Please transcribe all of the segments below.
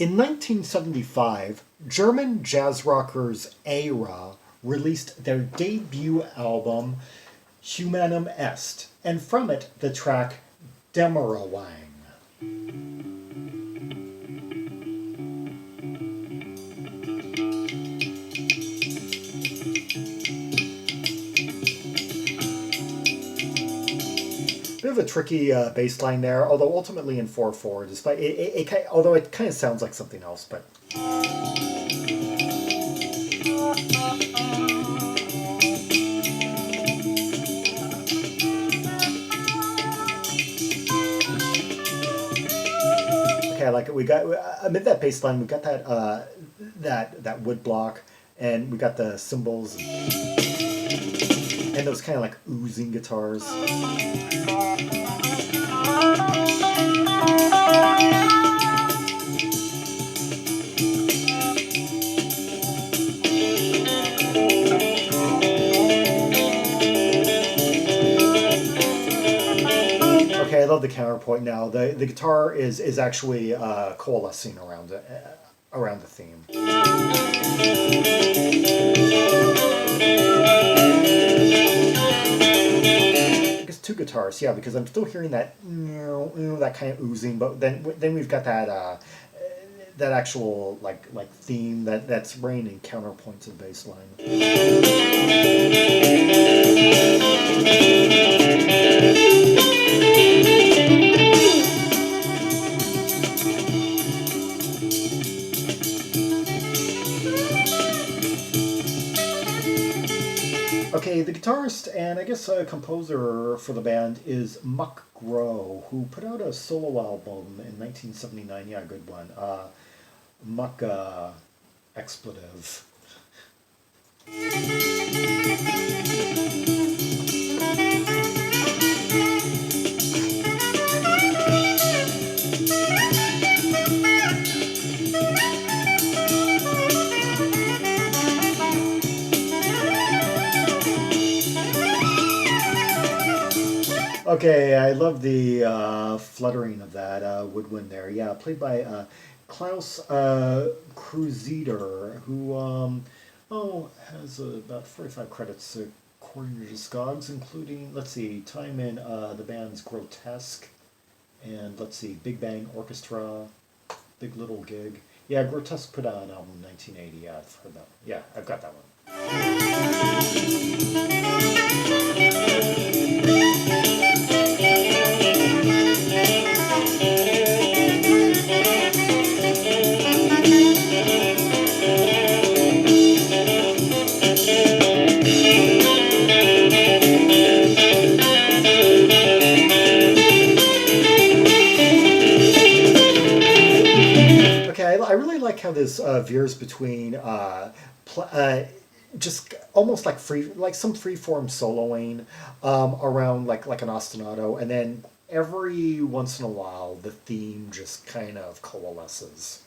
In 1975, German jazz rockers Aera released their debut album, Humanum Est, and from it the track Demmerawäng. Bit of a tricky bass line there, although ultimately in 4/4, despite although it kind of sounds like something else, but. Okay, I like it. We got amid that bass line, we got that that wood block, and we got the cymbals and those kind of like oozing guitars. Okay, I love the counterpoint now. The guitar is actually coalescing around the theme. I guess two guitars, yeah, because I'm still hearing that that kind of oozing, but then we've got that that actual like theme that's raining counterpoints of bass line. Okay, the guitarist and I guess a composer for the band is Muck Groh, who put out a solo album in 1979. Yeah, good one. Muck Expletive. Okay, I love the fluttering of that woodwind there. Yeah, played by Klaus Kreuzeder, who has about 45 credits according to Discogs, including, let's see, time in the band's Grotesque, and let's see, Big Bang Orchestra, Big Little Gig. Yeah, Grotesque put out an album in 1980. Yeah, I've heard that. Yeah, I've got that one. I really like how this veers between just almost like some freeform soloing around like an ostinato, and then every once in a while the theme just kind of coalesces.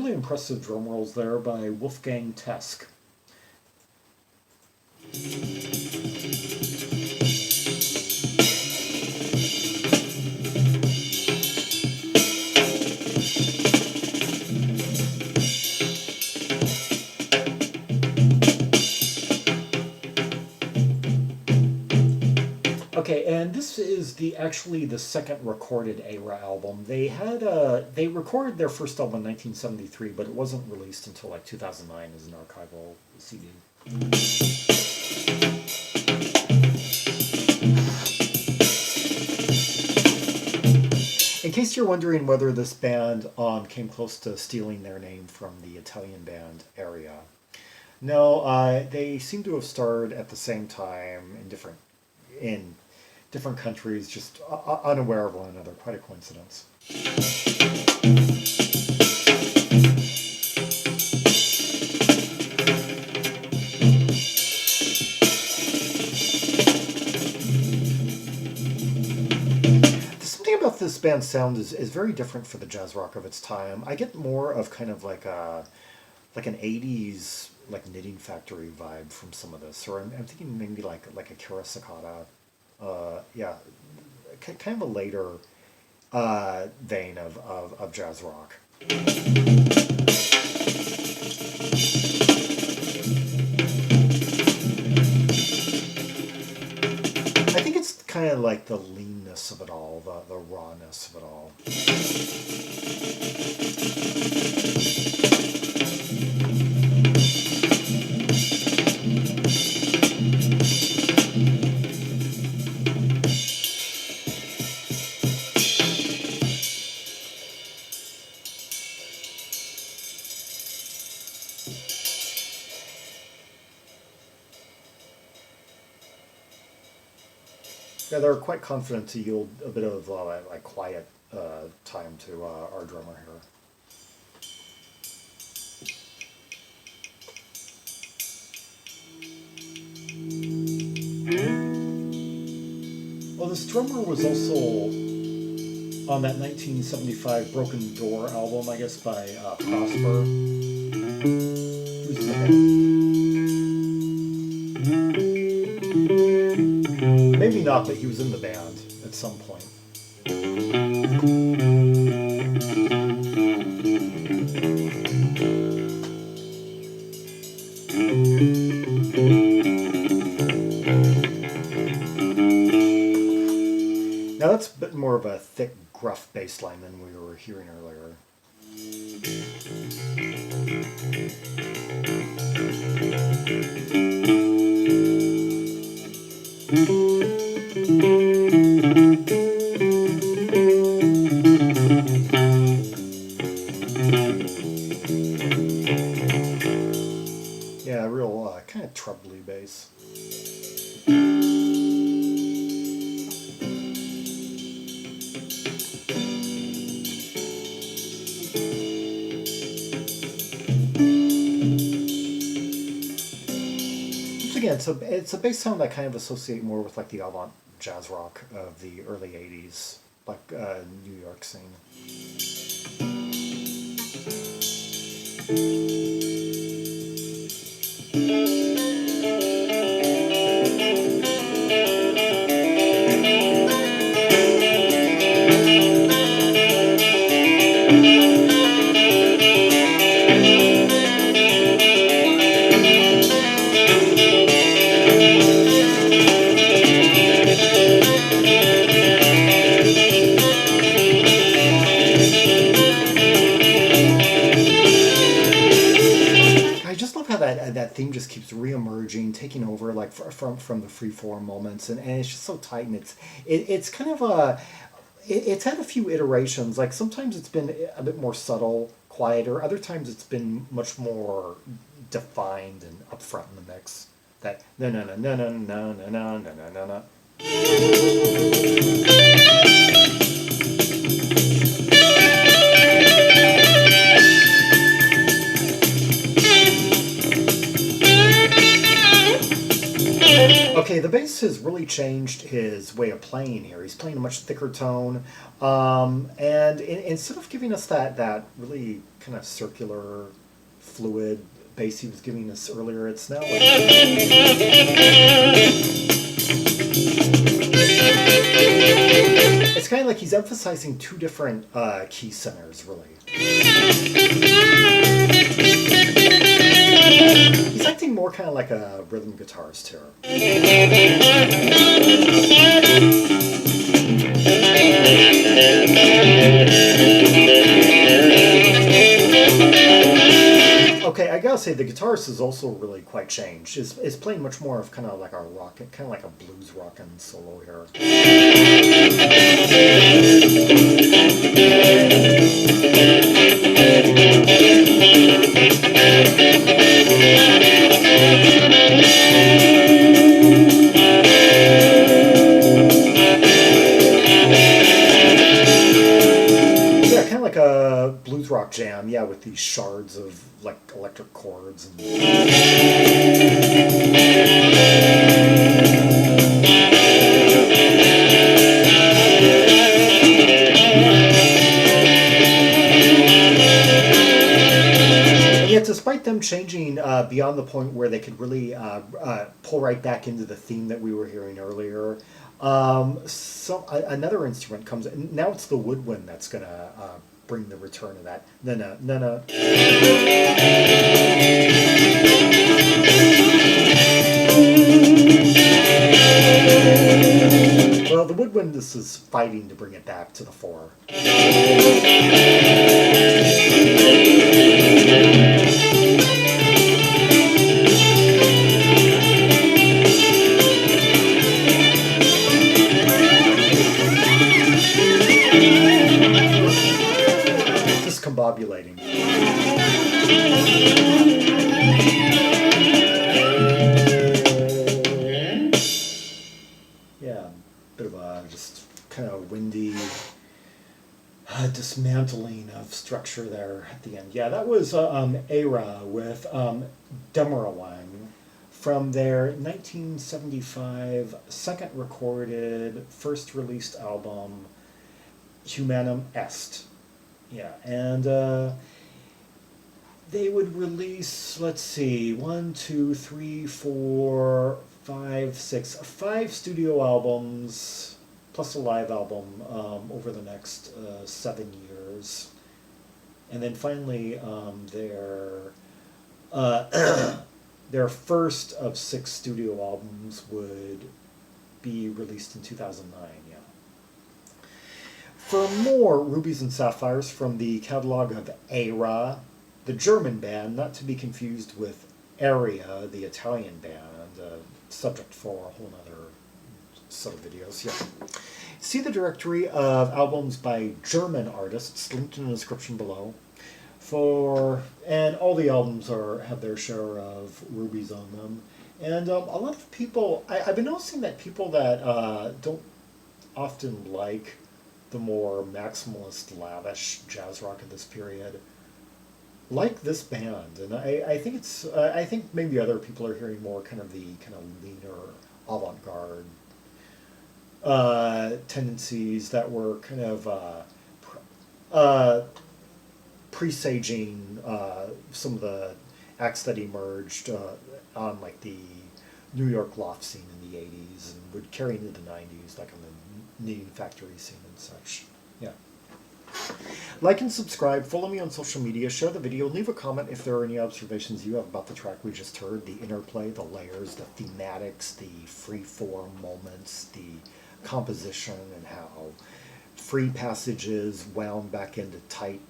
Impressive drum rolls there by Wolfgang Teske. Okay, and this is actually the second recorded Aera album. They recorded their first album in 1973, but it wasn't released until like 2009 as an archival CD. In case you're wondering whether this band came close to stealing their name from the Italian band Aera, no, they seem to have starred at the same time in different countries, just unaware of one another. Quite a coincidence. this band's sound is very different for the jazz rock of its time. I get more of kind of like an '80s like Knitting Factory vibe from some of this, or I'm thinking maybe like a Kira Sakata, yeah, kind of a later vein of jazz rock. I think it's kind of like the leanness of it all, the rawness of it all. Yeah, they're quite confident to yield a bit of like quiet time to our drummer here. Well, this drummer was also on that 1975 Broken Door album, I guess, by Prosper. Who's in the band? Maybe not, but he was in the band at some point. Now that's a bit more of a thick, gruff bass line than we were hearing earlier. Yeah, real kind of trebly bass. Again, it's a bass sound I kind of associate more with like the avant jazz rock of the early '80s, like New York scene. That theme just keeps re-emerging, taking over like from the freeform moments, and it's just so tight, and it's kind of it's had a few iterations. Like sometimes it's been a bit more subtle, quieter. Other times it's been much more defined and upfront in the mix. That no no no no no no no no no no no. Okay, the bass has really changed his way of playing here. He's playing a much thicker tone, and instead of giving us that really kind of circular, fluid bass he was giving us earlier, it's now like... It's kind of like he's emphasizing two different key centers, really. He's acting more kind of like a rhythm guitarist here. Okay, I gotta say the guitarist is also really quite changed. Is playing much more of kind of like a rock, kind of like a blues rockin' solo here. Yeah, kind of like a blues rock jam, yeah, with these shards of like electric chords and... despite them changing beyond the point where they could really pull right back into the theme that we were hearing earlier, another instrument comes in. Now it's the woodwind that's going to bring the return of that. Na-na. Well, the woodwind, this is fighting to bring it back to the fore. Discombobulating. Yeah, bit of a just kind of windy dismantling of structure there at the end. Yeah, that was Aera with Demmerawäng from their 1975 second recorded, first released album, Humanum Est. Yeah, and they would release, let's see, 5 studio albums plus a live album over the next 7 years. And then finally their first of 6 studio albums would be released in 2009, yeah. For more Rubies and Sapphires from the catalog of Aera, the German band, not to be confused with Aera, the Italian band, subject for a whole other set of videos. Yeah. See the directory of albums by German artists linked in the description below. And all the albums have their share of rubies on them. And a lot of people, I've been noticing that people that don't often like the more maximalist, lavish jazz rock of this period like this band, and I think maybe other people are hearing more kind of the kind of leaner avant-garde tendencies that were kind of presaging some of the acts that emerged on like the New York loft scene in the 80s and would carry into the 90s, like on the Knitting Factory scene and such. Yeah. Like and subscribe, follow me on social media, share the video, leave a comment if there are any observations you have about the track we just heard, the interplay, the layers, the thematics, the free-form moments, the composition, and how free passages wound back into tight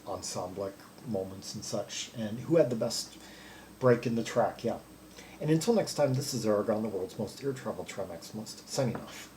ensemblic moments and such, and who had the best break in the track, yeah. And until next time, this is Zaragon, the world's most ear-traveled trimaximalist, signing off.